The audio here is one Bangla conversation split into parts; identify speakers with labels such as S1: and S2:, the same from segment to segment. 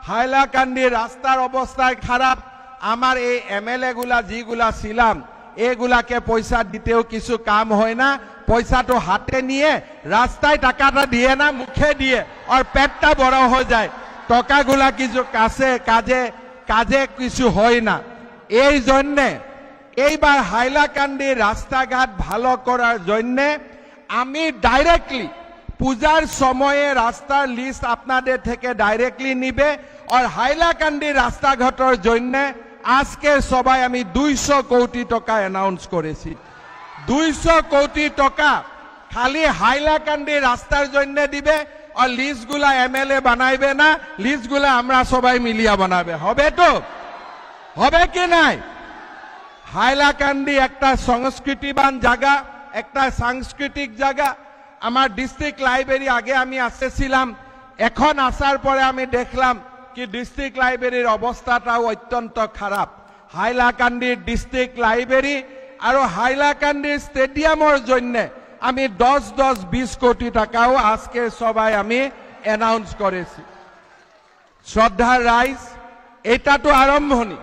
S1: হাইলাকান্দির রাস্তার অবস্থা খারাপ। আমার এই এমএলএ গুলা যেগুলা ছিলাম এগুলাকে পয়সা দিতেও কিছু কাম হয় না, পয়সাটা হাতে নিয়ে রাস্তায় টাকাটা দিয়ে না মুখে দিয়ে আর পেটটা বড় হয়ে যায়, টাকাগুলা কিছু কাজে কিছু হয় না। এই জন্যে এইবার হাইলাকান্দির রাস্তাঘাট ভালো করার জন্যে আমি ডাইরেক্টলি পূজার সময়ে রাস্তার লিস্ট আপনাদের থেকে ডাইরেক্টলি নিবে আর হাইলাকান্দির রাস্তাঘাটের জন্য আজকের সবাই আমি 200 কোটি টাকা অ্যানাউন্স করেছি। 200 কোটি টাকা খালি হাইলাকান্দির রাস্তার জন্য দিবে আর লিস্টগুলা এমএলএ বানাইবে না, লিস্টগুলা আমরা সবাই মিলিয়া বানাবে। হবে তো? হবে কি নাই? হাইলাকান্দি একটা সংস্কৃতিবান জায়গা, একটা সাংস্কৃতিক জায়গা। আমার ডিস্ট্রিক্ট লাইব্রেরি আগে আমি আসতেছিলাম, এখন আসার পরে আমি দেখলাম কি ডিস্ট্রিক্ট লাইব্রেরির অবস্থাটাও অত্যন্ত খারাপ। হাইলাকান্দির ডিস্ট্রিক্ট লাইব্রেরি আর হাইলাকান্দির স্টেডিয়ামের জন্য আমি 10-20 কোটি টাকাও আজকে সবাই আমি অ্যানাউন্স করেছি। শ্রদ্ধার রাইজ, এটা তো আরম্ভণি,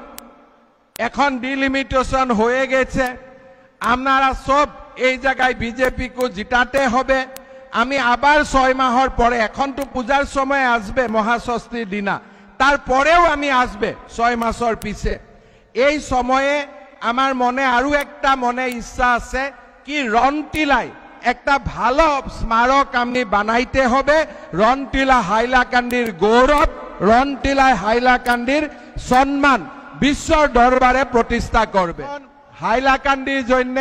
S1: এখন ডিলিমিটেশন হয়ে গেছে। আপনারা সব এই জায়গায় বিজেপি কো জিতাতে হবে। আমি আবার 6 মাসের পরে, এখন তো পূজার সময় আসবে মহাষষ্ঠীর দিনা, তারপরেও আমি আসবে 6 মাসের পিছে। এই সময়ে আমার মনে আরো একটা ইচ্ছা আছে কি রনটিলায় একটা ভালো স্মারক আমি বানাইতে হবে। রনটিলা হাইলাকান্দির গৌরব, রনটিলায় হাইলাকান্দির সম্মান বিশ্ব দরবারে প্রতিষ্ঠা করবে। হাইলাকান্দির জন্য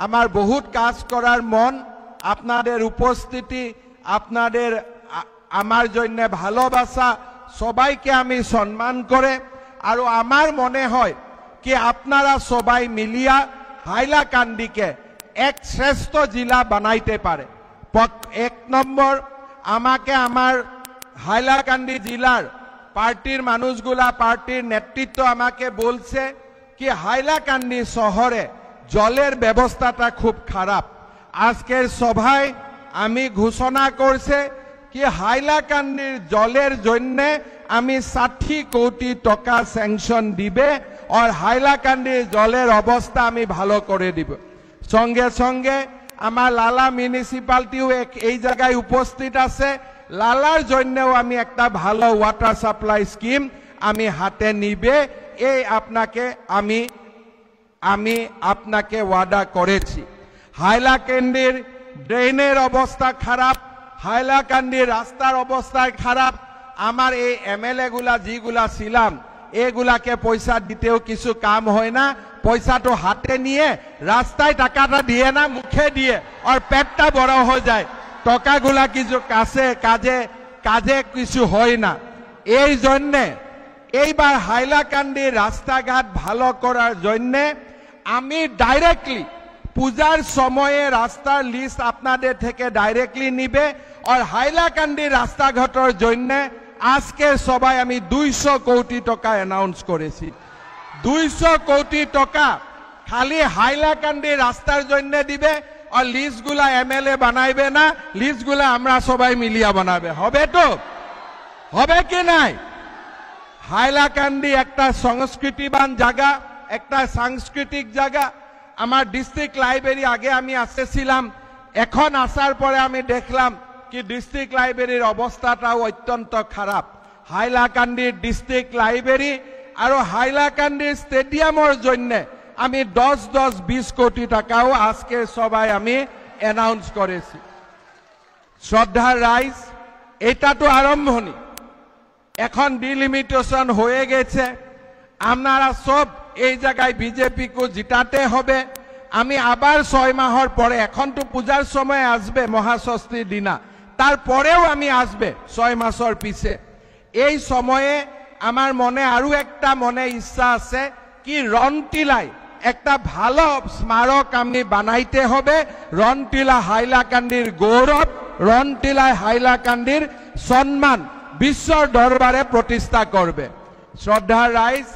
S1: আমার বহুত কাজ করার মন, আপনাদের উপস্থিতি, আপনাদের আমার জন্য ভালোবাসা, সবাইকে আমি সম্মান করে আর আমার মনে হয় কি আপনারা সবাই মিলিয়া হাইলাকান্দিকে এক শ্রেষ্ঠ জেলা বানাইতে পারে। 1 নম্বর, আমাকে আমার হাইলাকান্দি জেলার পার্টির মানুষগুলা, পার্টির নেতৃত্ব আমাকে বলছে কি হাইলাকান্দি শহরে জলের ব্যবস্থাটা খুব খারাপ। আজকের সভায় আমি ঘোষণা করছে কি হাইলাকান্দির জলের জন্য আমি 60 কোটি টাকা স্যাংশন দিবে আর হাইলাকান্দির জলের অবস্থা আমি ভালো করে দিব। সঙ্গে সঙ্গে আমার লালা মিউনিসিপালিটিও এই জায়গায় উপস্থিত আছে, লালার জন্যও আমি একটা ভালো ওয়াটার সাপ্লাই স্কিম আমি হাতে নিবে, এই আমি আপনাকে ওয়াদা করেছি। হাইলাকান্দির ড্রেনের অবস্থা খারাপ, হাইলাকান্দির রাস্তার অবস্থা খারাপ। আমার এই এমএলএ গুলা যেগুলা ছিলাম এগুলাকে পয়সা দিতেও কিছু কাম হয় না, পয়সাটা হাতে নিয়ে রাস্তায় টাকাটা দিয়ে না মুখে দিয়ে আর পেটটা বড় হয়ে যায়, টাকাগুলা কিছু কাজে কিছু হয় না। এই জন্যে এইবার হাইলাকান্দির রাস্তাঘাট ভালো করার জন্যে আমি ডাইরেক্টলি পূজার সময়ে রাস্তার লিস্ট আপনাদের থেকে ডাইরেক্টলি নিবে আর হাইলাকান্দির রাস্তাঘাটের জন্য আজকের সবাই আমি 200 কোটি টাকা অ্যানাউন্স করেছি। 200 কোটি টাকা খালি হাইলাকান্দির রাস্তার জন্য দিবে আর লিস্টগুলা এমএলএ বানাইবে না, লিস্টগুলা আমরা সবাই মিলিয়া বানাবে। হবে তো? হবে কি নাই? হাইলাকান্দি একটা সংস্কৃতিবান জায়গা, একটা সাংস্কৃতিক জায়গা। আমার ডিস্ট্রিক্ট লাইব্রেরি আগে আমি আসতেছিলাম, এখন আসার পরে আমি দেখলাম কি ডিস্ট্রিক্ট লাইব্রেরির অবস্থাটাও অত্যন্ত খারাপ। হাইলাকান্দির ডিস্ট্রিক্ট লাইব্রেরি আর হাইলাকান্দির স্টেডিয়ামের জন্য আমি 10-20 কোটি টাকাও আজকে সবাই আমি অ্যানাউন্স করেছি। শ্রদ্ধার রাইজ, এটা তো আরম্ভণি, এখন ডিলিমিটেশন হয়ে গেছে। আপনারা সব এই জায়গায় বিজেপি কো জিতাতে হবে। আমি আবার 6 মাসের পরে, এখন তো পূজার সময় আসবে মহাষষ্ঠীর দিনা, তারপরেও আমি আসবে 6 মাসের পিছে। এই সময়ে আমার মনে আরো একটা ইচ্ছা আছে কি রনটিলায় একটা ভালো স্মারক আমি বানাইতে হবে। রনটিলা হাইলাকান্দির গৌরব, রনটিলায় হাইলাকান্দির সম্মান বিশ্ব দরবারে প্রতিষ্ঠা করবে। শ্রদ্ধার রাইজ,